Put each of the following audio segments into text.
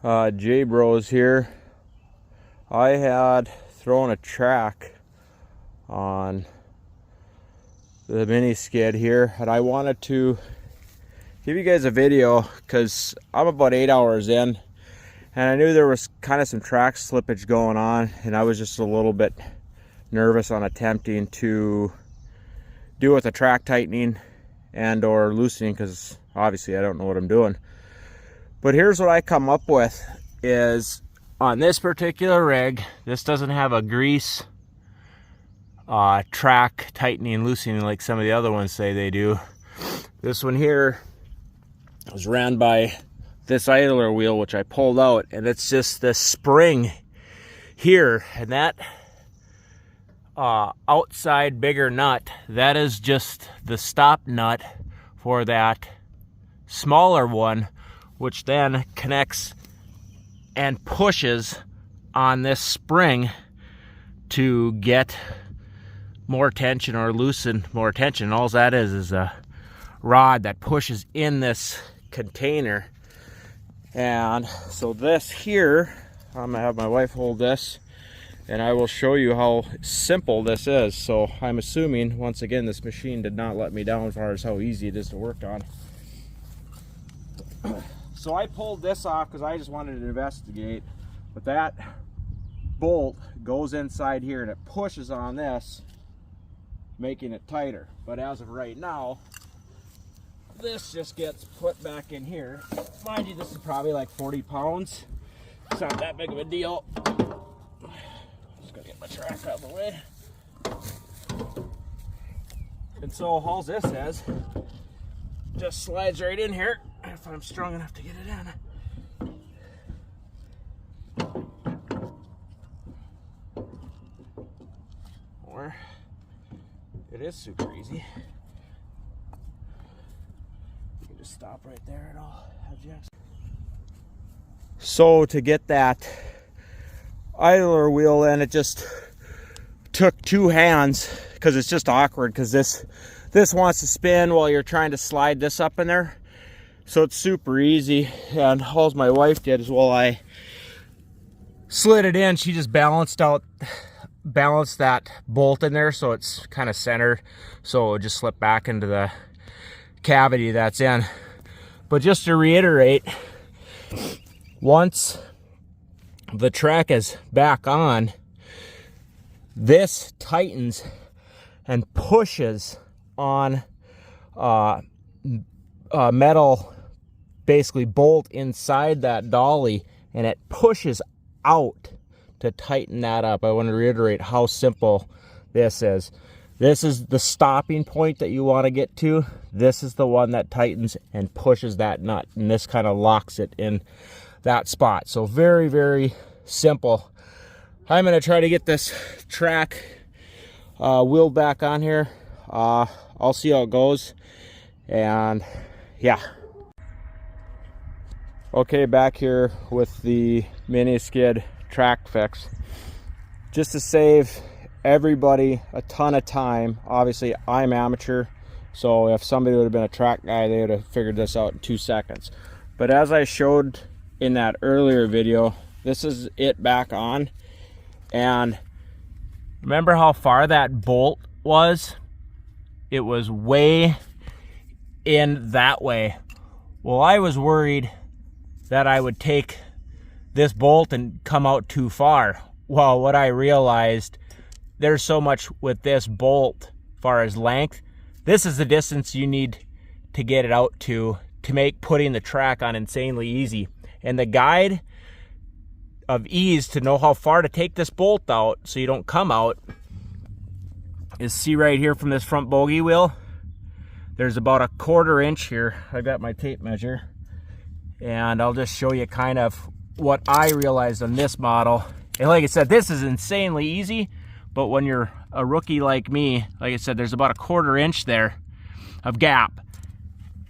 J Bros here. I had thrown a track on the mini skid here, and I wanted to give you guys a video because I'm about 8 hours in, and I knew there was kind of some track slippage going on, and I was just a little bit nervous on attempting to do with the track tightening and or loosening, because obviously I don't know what I'm doing. But here's what I come up with is, on this particular rig, this doesn't have a grease track tightening and loosening like some of the other ones say they do. This one here was ran by this idler wheel, which I pulled out, and it's just this spring here, and that outside bigger nut, that is just the stop nut for that smaller one, which then connects and pushes on this spring to get more tension or loosen more tension. All that is a rod that pushes in this container. And so this here, I'm gonna have my wife hold this and I will show you how simple this is. So I'm assuming, once again, this machine did not let me down as far as how easy it is to work on. So I pulled this off because I just wanted to investigate, but that bolt goes inside here and it pushes on this, making it tighter. But as of right now, this just gets put back in here. Mind you, this is probably like 40 pounds. It's not that big of a deal. Just gonna get my track out of the way. And so all this is, just slides right in here if I'm strong enough to get it in. Or it is super easy. You can just stop right there and I'll have Jackson. So to get that idler wheel in, it just took two hands, because it's just awkward, because this wants to spin while you're trying to slide this up in there. So it's super easy. And all my wife did is, while I slid it in, she just balanced that bolt in there so it's kind of centered, so it just slip back into the cavity that's in. But just to reiterate, once the track is back on, this tightens and pushes on metal, basically bolt inside that dolly, and it pushes out to tighten that up. I want to reiterate how simple this is. This is the stopping point that you want to get to. This is the one that tightens and pushes that nut, and this kind of locks it in that spot. So very, very simple. I'm going to try to get this track wheeled back on here. I'll see how it goes, and yeah. Okay, back here with the mini skid track fix. Just to save everybody a ton of time, obviously I'm amateur, so if somebody would have been a track guy, they would have figured this out in 2 seconds. But as I showed in that earlier video, this is it back on. And remember how far that bolt was? It was way in that way. Well, I was worried that I would take this bolt and come out too far. Well, what I realized, there's so much with this bolt as far as length. This is the distance you need to get it out to make putting the track on insanely easy. And the guide of ease to know how far to take this bolt out so you don't come out is, see right here from this front bogey wheel, there's about a 1/4 inch here. I got my tape measure, and I'll just show you kind of what I realized on this model. And like I said, this is insanely easy, but when you're a rookie like me, like I said, there's about a 1/4 inch there of gap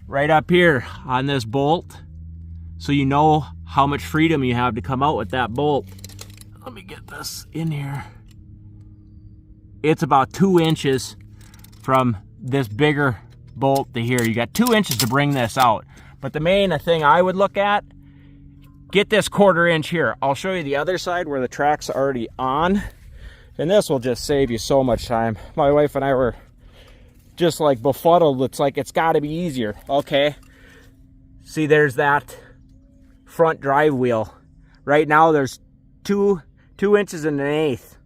right up here on this bolt, so you know how much freedom you have to come out with that bolt. Let me get this in here. It's about 2 inches from this bigger bolt to here. You got 2 inches to bring this out. But the main thing I would look at get this 1/4 inch here. I'll show you the other side where the track's already on, and this will just save you so much time. My wife and I were just like befuddled. It's like, it's got to be easier. Okay, see, there's that front drive wheel. Right now there's 2 inches and 1/8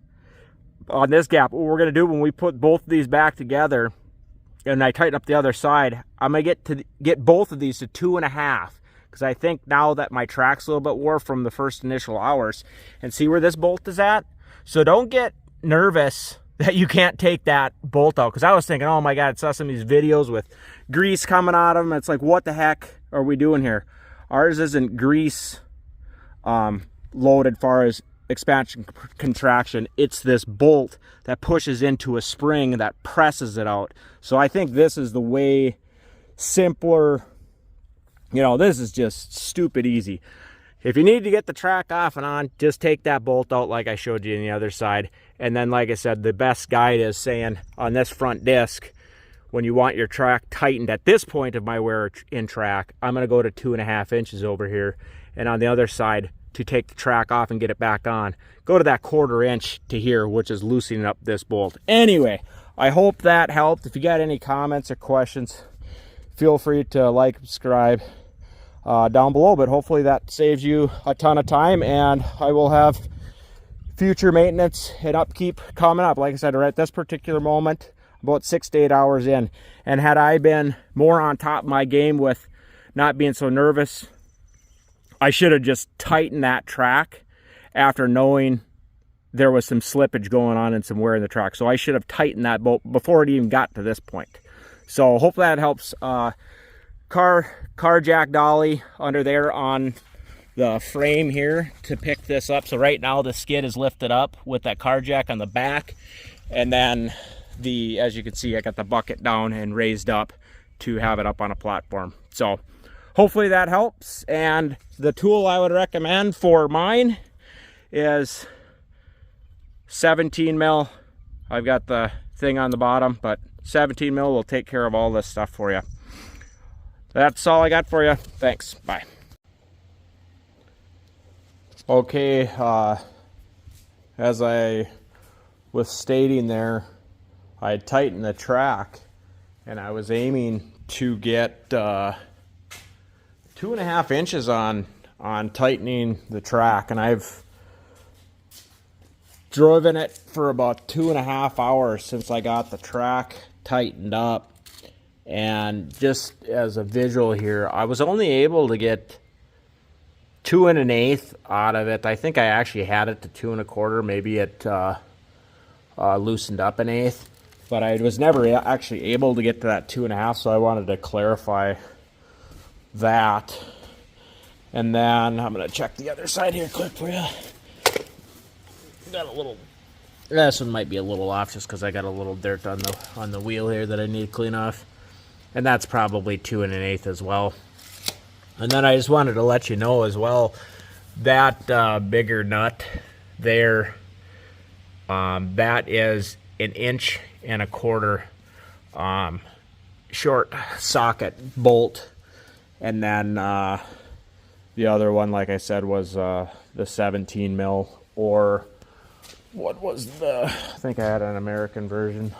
on this gap. What we're gonna do when we put both of these back together and I tighten up the other side, I'm gonna get both of these to 2.5, because I think now that my track's a little bit wore from the first initial hours. And see where this bolt is at? So don't get nervous that you can't take that bolt out, because I was thinking, oh my god, I saw some of these videos with grease coming out of them. It's like, what the heck are we doing here? Ours isn't grease loaded far as expansion contraction. It's this bolt that pushes into a spring that presses it out. So I think this is the way simpler, you know, this is just stupid easy. If you need to get the track off and on, just take that bolt out like I showed you on the other side. And then, like I said, the best guide is saying on this front disc, when you want your track tightened at this point of my wear in track, I'm going to go to 2.5 inches over here. And on the other side, to take the track off and get it back on, go to that 1/4 inch to here, which is loosening up this bolt. Anyway, I hope that helped. If you got any comments or questions, feel free to like, subscribe down below. But hopefully that saves you a ton of time, and I will have future maintenance and upkeep coming up. Like I said, right at this particular moment, about 6 to 8 hours in. And had I been more on top of my game with not being so nervous, I should have just tightened that track after knowing there was some slippage going on and some wear in the track. So I should have tightened that bolt before it even got to this point. So hopefully that helps. Car jack dolly under there on the frame here to pick this up. So right now the skid is lifted up with that car jack on the back, and then as you can see, I got the bucket down and raised up to have it up on a platform. So hopefully that helps. And the tool I would recommend for mine is 17 mil. I've got the thing on the bottom, but 17 mil will take care of all this stuff for you. That's all I got for you. Thanks. Bye. Okay, as I was stating there, I tightened the track, and I was aiming to get 2.5 inches on tightening the track, and I've driven it for about 2.5 hours since I got the track tightened up. And just as a visual here, I was only able to get 2 1/8 out of it. I think I actually had it to 2 1/4. Maybe it loosened up 1/8, but I was never actually able to get to that 2 1/2. So I wanted to clarify that. And then I'm gonna check the other side here quick for you. Got a little. This one might be a little off just because I got a little dirt on the wheel here that I need to clean off. And that's probably 2 1/8 as well. And then I just wanted to let you know as well, that bigger nut there, that is 1.25 inch short socket bolt. And then the other one, like I said, was the 17 mil, or what was I think I had an American version.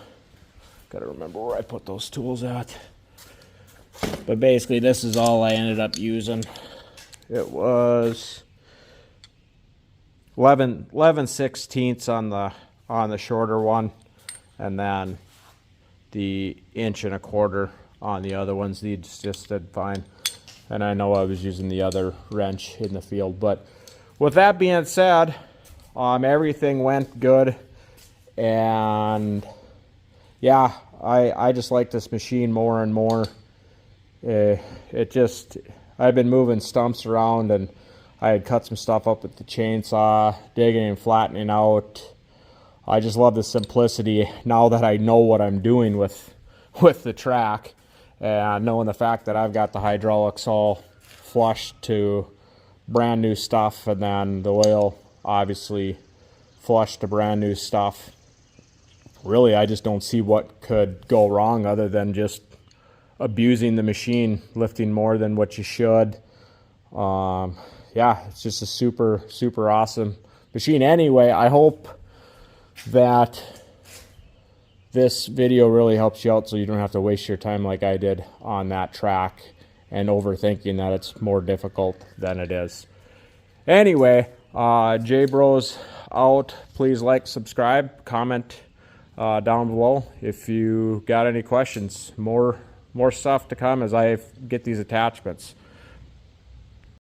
Gotta remember where I put those tools at. But basically, this is all I ended up using. It was 11/16 on the shorter one, and then the 1.25 inch on the other ones. These just did fine. And I know I was using the other wrench in the field. But with that being said, everything went good. And yeah, I just like this machine more and more. I've been moving stumps around, and I had cut some stuff up with the chainsaw, digging and flattening out. I just love the simplicity now that I know what I'm doing with the track, and knowing the fact that I've got the hydraulics all flushed to brand new stuff, and then the oil obviously flushed to brand new stuff. Really, I just don't see what could go wrong other than just abusing the machine, lifting more than what you should. Yeah, it's just a super awesome machine. Anyway, I hope that this video really helps you out so you don't have to waste your time like I did on that track and overthinking that it's more difficult than it is. Anyway, J-Bros out. Please like, subscribe, comment down below if you got any questions. More stuff to come as I get these attachments.